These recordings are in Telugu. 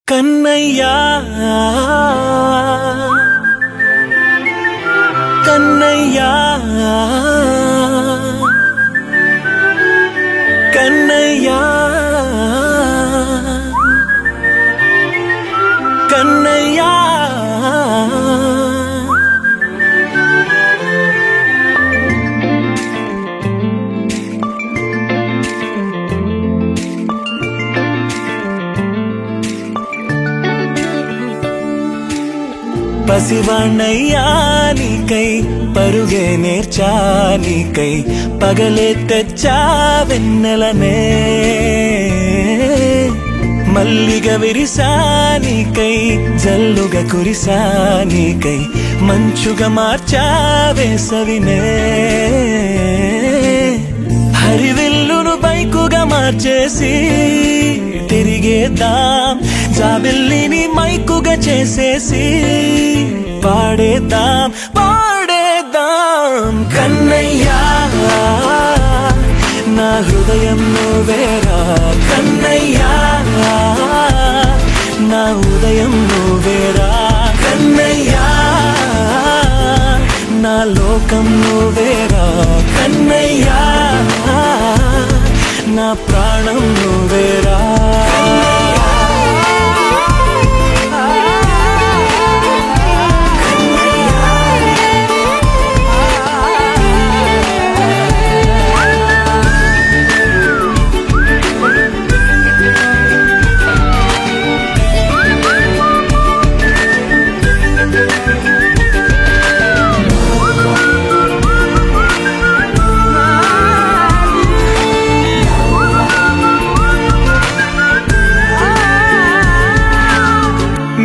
కన్నయ్యా కన్నయ్యా కన్నయ్యా కన్నయ్యా పసివాణ్ణయ్యా నీకై పరుగే నేర్చా నీకై పగలే తెచ్చా వెన్నెలనే మల్లిగ విరిసా నీకై జల్లుగా కురిసా నీకై మంచుగా మార్చా వేసవినే హరివిల్లును బైకుగా మార్చేసి తిరిగేద్దాం జాబిల్లిని మైకుగా చేసేసి పాడేద్దాం పాడేద్దాం కన్నయ్యా నా హృదయం నువ్వేరా కన్నయ్యా నా ఉదయం నువ్వేరా కన్నయ్యా నా లోకం నువ్వేరా కన్నయ్యా నా ప్రాణం నువ్వేరా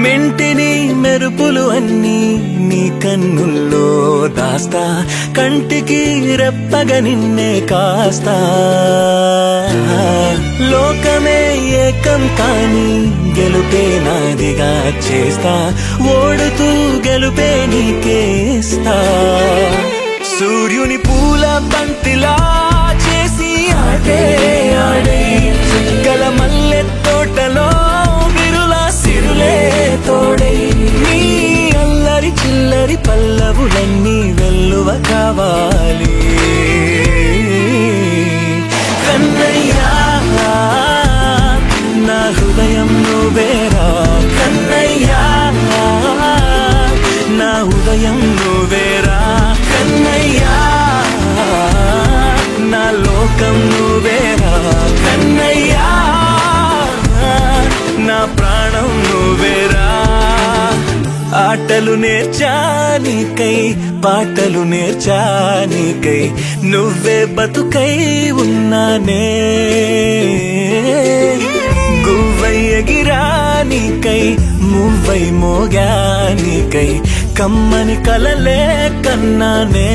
మెంటిని మెరుపులు అన్నీ నీ కన్నుల్లో దాస్తా కంటికి రెప్పగా నిన్నే కాస్తా లోకమే ఏకం కాని గెలుపే నాదిగా చేస్తా ఓడుతూ గెలుపే నీకేస్తా సూర్యుని పూల బంతిలా చేసి ఆడే ఆడే చుక్కల మల్లె తోటలో సిరులే తోడై నీ అల్లరి చిల్లరి పల్లవులన్నీ వెల్లువ కావాలి కన్నయ్యా నా హృదయం నువ్వేరా కన్నయ్యా నా ఉదయం నువ్వేరా కన్నయ్యా నా లోకం నువ్వేరా కన్నయ్యా నా ప్రాణం నువ్వేరా ఆటలు నేర్చా నీకై పాటలు నేర్చా నీకై నువ్వే బతుకై ఉన్నానే గువ్వై ఎగిరా నీకై మువ్వై మోగా నీకై కమ్మని కలలే కన్నానే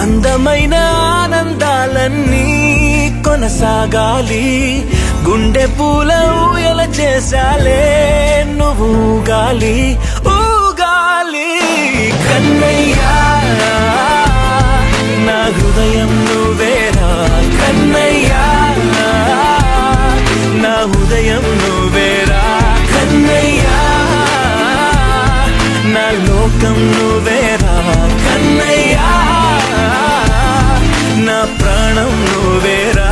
అందమైన ఆనందాలన్నీ కొనసాగాలి గుండె పూల ఊయల చేసాలే నువ్వు ఊగాలి ఊగాలి కన్నయ్యా నా హృదయం నువ్వేరా కన్నయ్యా నా ఉదయం నువ్వేరా కన్నయ్యా నా లోకం నువ్వేరా కన్నయ్యా నా ప్రాణం నువ్వేరా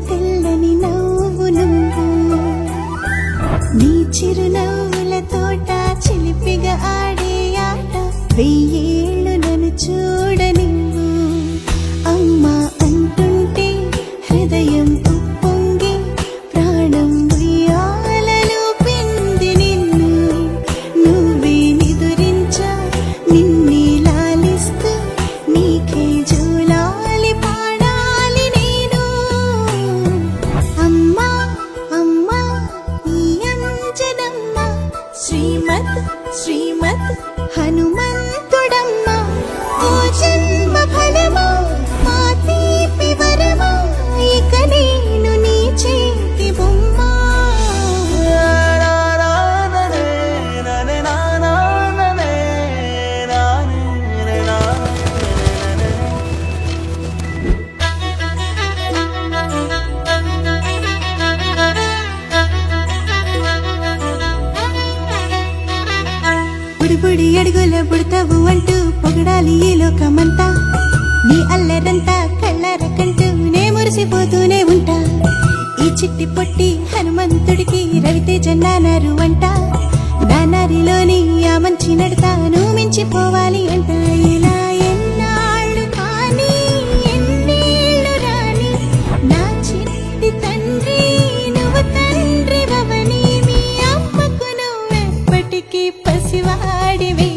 తెల్లని నవ్వు నువ్వు నీ చిరునవ్వుల తోట చిలిపిగా ఆడే ఆట వెయ్యేళ్ళు నన్ను చూడనివ్వు అమ్మా అంటుంటే హృదయం ఉప్పొంగి ప్రాణం ఉయ్యాలలో పింది నిన్ను నువ్వే నిదురించా నిన్నే లాలిస్తూ నీకే జూలాలి పాడాలి నేను అమ్మా అమ్మా ఈ అంజనమ్మ శ్రీమత్ శ్రీమత్ హనుమంతుడమ్మ ఓ జన్మ ఫలమా మా తీపి వరమా ఇక నేను నీ చేతి బొమ్మ బుడిబుడి అడుగుల బుడతావు అంటూ పొగడాలి ఈ లోకమంతా నీ అల్లరంతా కళ్ళరకంటూ నే మురిసిపోతూనే ఉంటా ఈ చిట్టి పొట్టి హనుమంతుడికి రవితేజ నానారు అంట నానారిలోని ఆ మంచి నడతాను మించిపోవాలి అంట ఇలా ఎన్నాళ్ళు కానీ ఎన్నేళ్ళు రాని నా చిట్టి తండ్రి నువ్వు తండ్రి రవని మీ అమ్మకు నువ్వెప్పటికీ పసివాడివి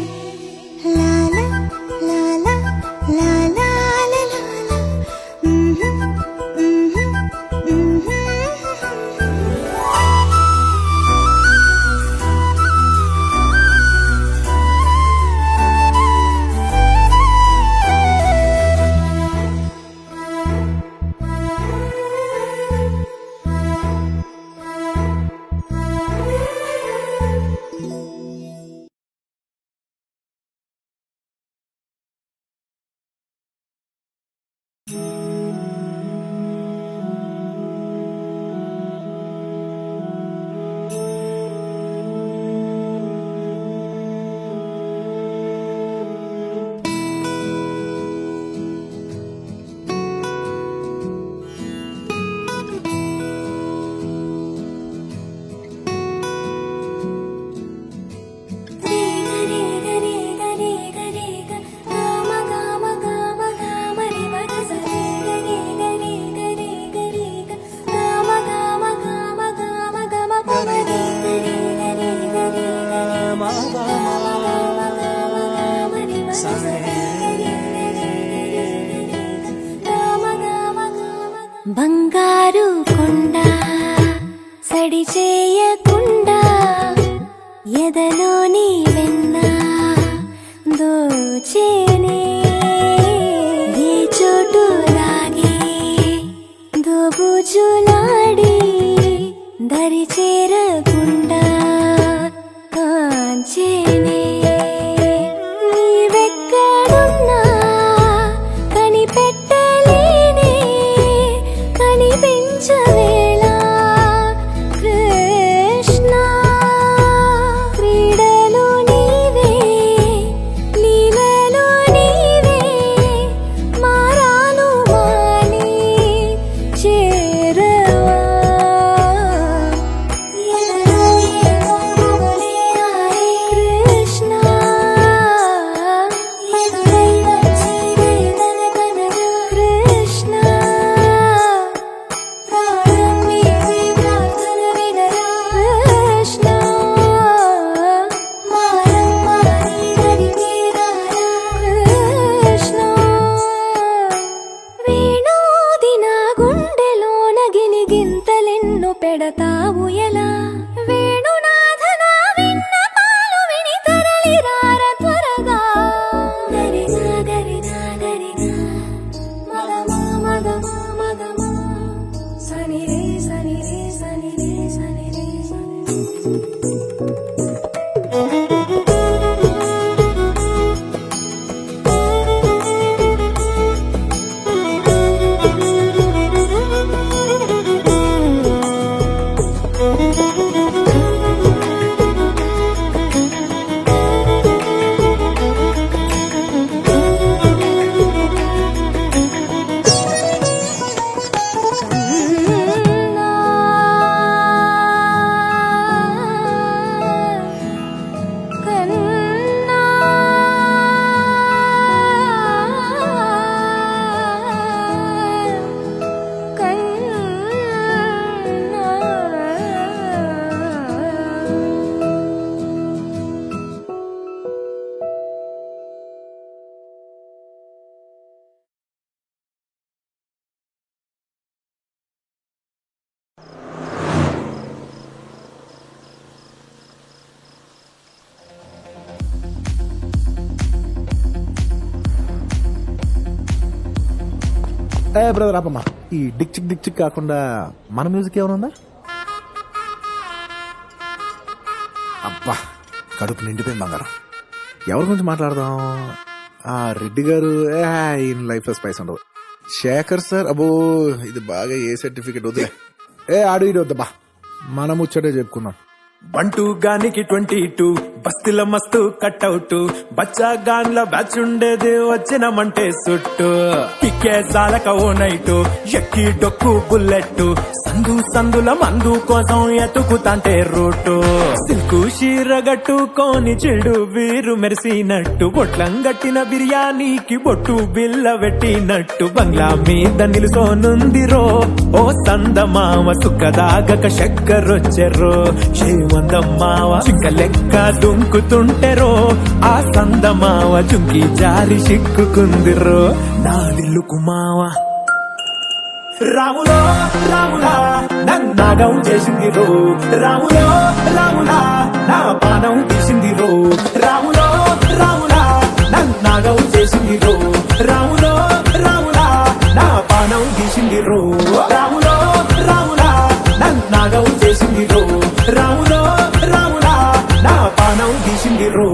లాలా లాలా లాలా లాలా బంగారు కొండ సడి చేయకుండా ఎదలోని వెన్న దోచేనే ఏ చోటు లాగే దోబుజులాడి దరి చేరకుండా కాంచేనే నీవెక్కడున్నా కనిపెట్టలేనే కనిపించవేళ కృష్ణ క్రీడలు నీవే లీలలు నీవే మారాను మాని చేరవా కృష్ణ కృష్ణ కృష్ణ కృష్ణ వేణోది నా గుండెలోన గిలిగింతలెన్ను పెడతావు ఎలా వేణునాథ నా విన్నపాలు విని తరలి రార త్వరగా గరిగా గరిగా గరిగా మగమా మగమా మగమా సని రే సని రే సని రే సని రే సని బ్రదర్ ఆపమ్మా. ఈ డిక్ చిక్ కాకుండా మన మ్యూజిక్ ఏమైనా ఉందా? అబ్బా కడుపు నిండిపోయింది బంగారం. ఎవరి గురించి మాట్లాడదాం? రెడ్డి గారు ఈయన లైఫ్ లో స్పైస్ ఉండదు. శేఖర్ సార్ అబ్బో ఇది బాగా ఏ సర్టిఫికెట్ వద్దులే. ఆడు ఇడు వద్దబ్బా, మనం ముచ్చటే చెప్పుకుందాం. బంటూ గానికి 22 బస్తీల మస్తు కట్అవుట్ బచ్చా గాన్ల బ్యాచ్ ఉండేది వచ్చినమంటే సుట్టు పిక్కే జాలక ఓ నైటు ఎక్కి డొక్కు బుల్లెట్ సందుల మందు కోసం ఎతుకుతాంటే రూటు సిల్కు షీరగట్టుకోని చెడు వీరు మెరిసినట్టు బొట్లం గట్టిన బిర్యానీకి బొట్టు బిల్ల పెట్టినట్టు బంగ్లా మీద నిలుసోనుందిరో ఓ సందమామ సుక్కదాగక చక్కరొచ్చెర్రో మందమ్మావ చింక లెక్క దుంకుతుంటెరో ఆ సందమావ చుంకి జారి చిక్కుకుందిరో నాదిల్లుకు మావ రాములో రాములా నన్నాగం చేసిందిరో రాములో రాములా నా పానం తీసిందిరో రాములో రాములా నన్నాగం చేసిందిరో రాములో రాములా నా పానం తీసిందిరో రాములో రాములా నన్నాగం చేసిందిరో రాములో రాములా నా పానం తీసిందిరో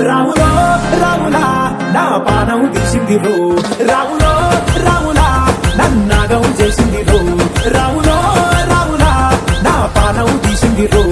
రాములో రాములా నా పానం తీసిందిరో రాములో రాములా నన్నాగం చేసిందిరో రాములో రాములా నా పానం తీసిందిరో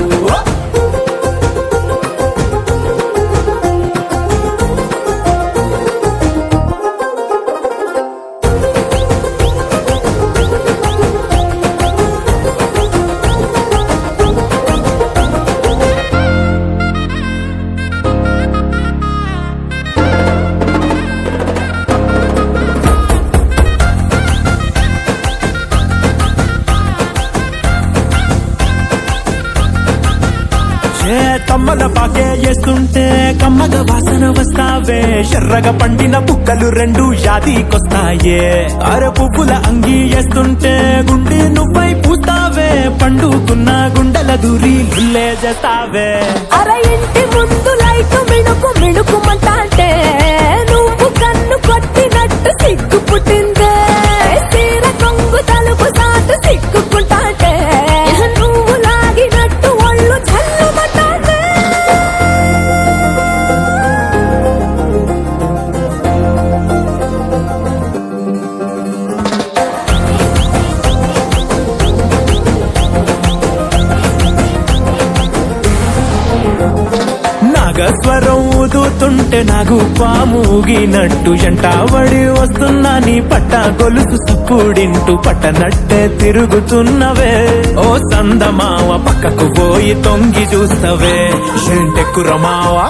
కమ్మల పాకే చేస్తుంటే కమ్మగా వాసన వస్తావే ఎర్రగా పండిన బుక్కలు రెండు యాదికొస్తాయే అర పువ్వుల అంగి వేస్తుంటే గుండె నువ్వై పూస్తావే పండుకున్న గుండెల దూరి లుల్లే చేస్తావే అర ఇంటి ముందు లైట్ మిణుకు మిణుకుమంటే నువ్వు కన్ను కొట్టినట్టు సిగ్గు పుట్టిందే తీర కొంగు తలుపు సాటు సిగ్గుకుంటాంటే నువ్వు లాగినట్టు ఒళ్ళు చల్లుమంటాంటే నాగస్వరం ఊదుతుంటే నాకు పాముగినట్టు ఎంటావడి వస్తున్నా నీ పట్ట గొలుసు సప్పుడింటూ పట్టనట్టే తిరుగుతున్నవే ఓ సందమావ పక్కకు పోయి తొంగి చూస్తవే ఏంటెక్కురమావా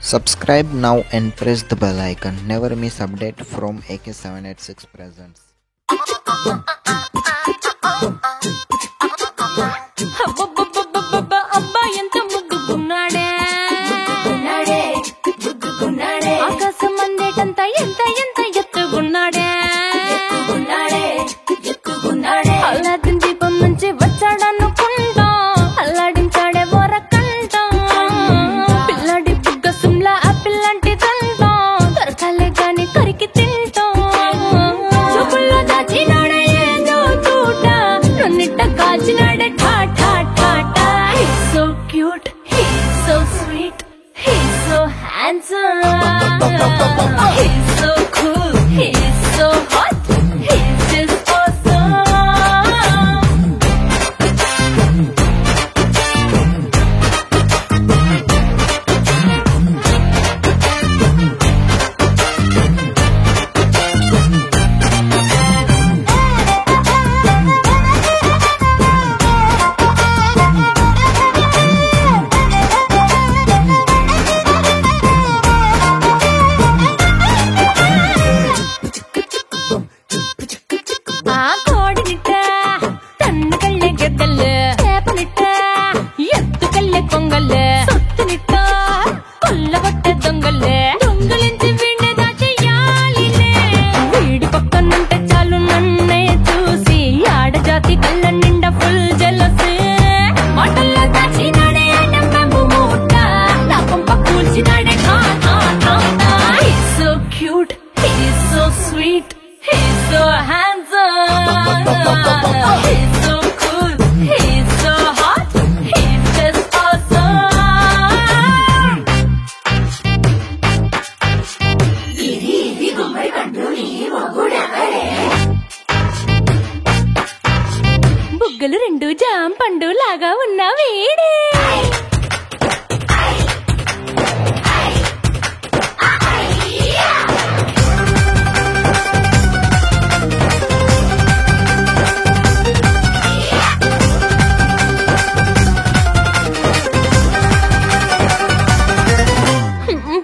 Subscribe now and press the bell icon. Never miss update from AK786 Presents. అబ్బా ఎంత ముద్దుకున్నాడే ఆకాశం అందేటంత ఎంత ఎంత ఎత్తుకున్నాడే అల్లాదిన్ దీపం నుంచి వచ్చాడనుకుంటా అల్లాడించాడే వరకంటా పిల్లడి బుగ్గ సుమ్లా ఆ పిల్లంటి తంటా దొరకాలే గాని కొరికి తింటా చూపుల్లో దాచినాడే దాచినాడే ఠా ఠా ఠా ఠా. He's so cute, he's so sweet, he's so handsome, he's so cool, he's so hot, he's just awesome. ఆ కోడినిట్ట తన్న కళ్ళే గెద్దలు చేపనిట్ట ఎత్తు కళ్ళే కొంగలు సొత్తునిట్ట కొల్లగొట్టే దొంగలే దొంగలించి వీణ్ణి దాచేయాలిలే. వీడి పక్కనుంటే చాలు నన్నే చూసి ఆడజాతి కళ్ళ నిండా ఫుల్ జెలసీ. మాటల్లో దాచినాడే ఐటమ్ బాంబు మూట నా కొంప కూల్చినాడే ఠా ఠా ఠా ఠా. He's so cute, he's so sweet, he's so handsome, he's so cool, he's so hot, he's just awesome. ఇది గుమ్మడి పండు నీ మొగుడెవడే? బుగ్గలు రెండు జామ పండు లాగా ఉన్న వీడే.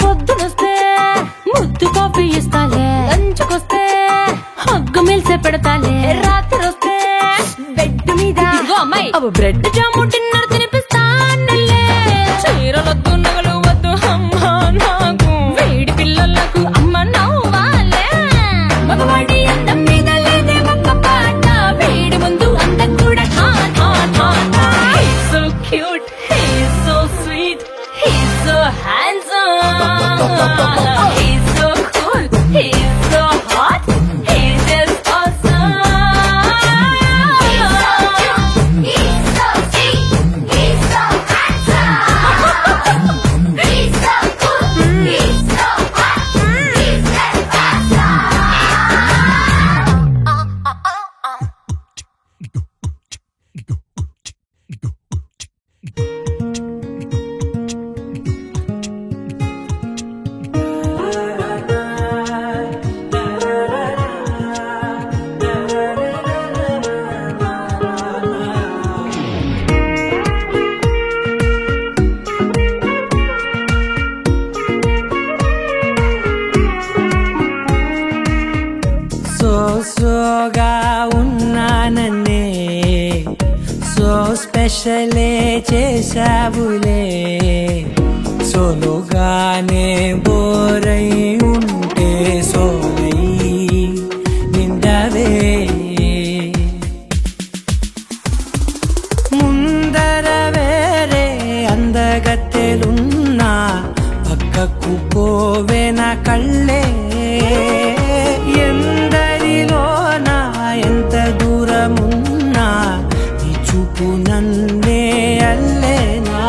పొద్దునొస్తే ముద్దు కాఫీ ఇస్తాలే, లంచ్కొస్తే హగ్గు మిల్సే పెడతాలే, రాత్రి వస్తే బెడ్ మీద అమ్మాయి అవి బ్రెడ్ జాము డిన్నర్ తినిపిస్తానులే. చీరలొద్దు నగలు వద్దు అమ్మా నాకు, వేడి పిల్లలకు అమ్మ నవ్వాలే. మగవాడి అందం మీద లేదే ఒక్క పాట, వేడి ముందు అందం కూడా ఠా ఠా ఠా ఠా. He's so cute, he's so sweet, he's so handsome, he's so cool, he's so hot, he's just awesome. He's so cute, he's so sweet, he's so handsome, he's so cool, he's so hot, he's just awesome. సోగా ఉన్నానన్నే సో స్పెషలే చేసావులే. సోలోగానే బోరై ఉంటే సోలై నిండవే. ముందర వేరే అందగత్తెలున్నా పక్కకు పోవే నా కళ్ళే. ఎందరిలోనా ఎంత దూరమున్నా నీ చూపు నన్నే అల్లేనా.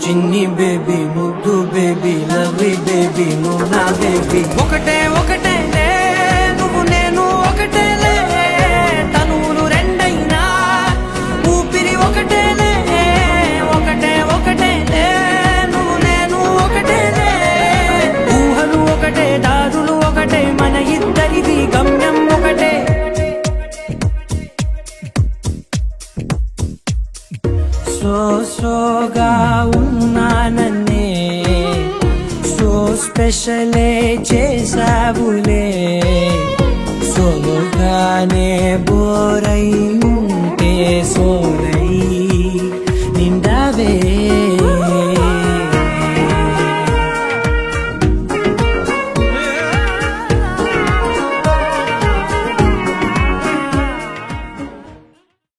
చిన్ని బేబీ ముద్దు బేబీ లవ్లీ బేబీ నువ్వు నా బేబీ. ఒకటే ఒకటేలే నువ్వు నేను ఒకటేలే, తనువులు రెండైనా ఊపిరి ఒకటేలే. ఒకటే ఒకటేలే నువ్వు నేను ఒకటేలే, ఊహలు ఒకటే దారులు ఒకటే, మన ఇద్దరిది గమ్యం ఒకటే. సోగా ఉన్నానన్నే సో స్పెషలే చేసావులే. సోలోగానే బోరై ఉంటే సోలై నిండవే.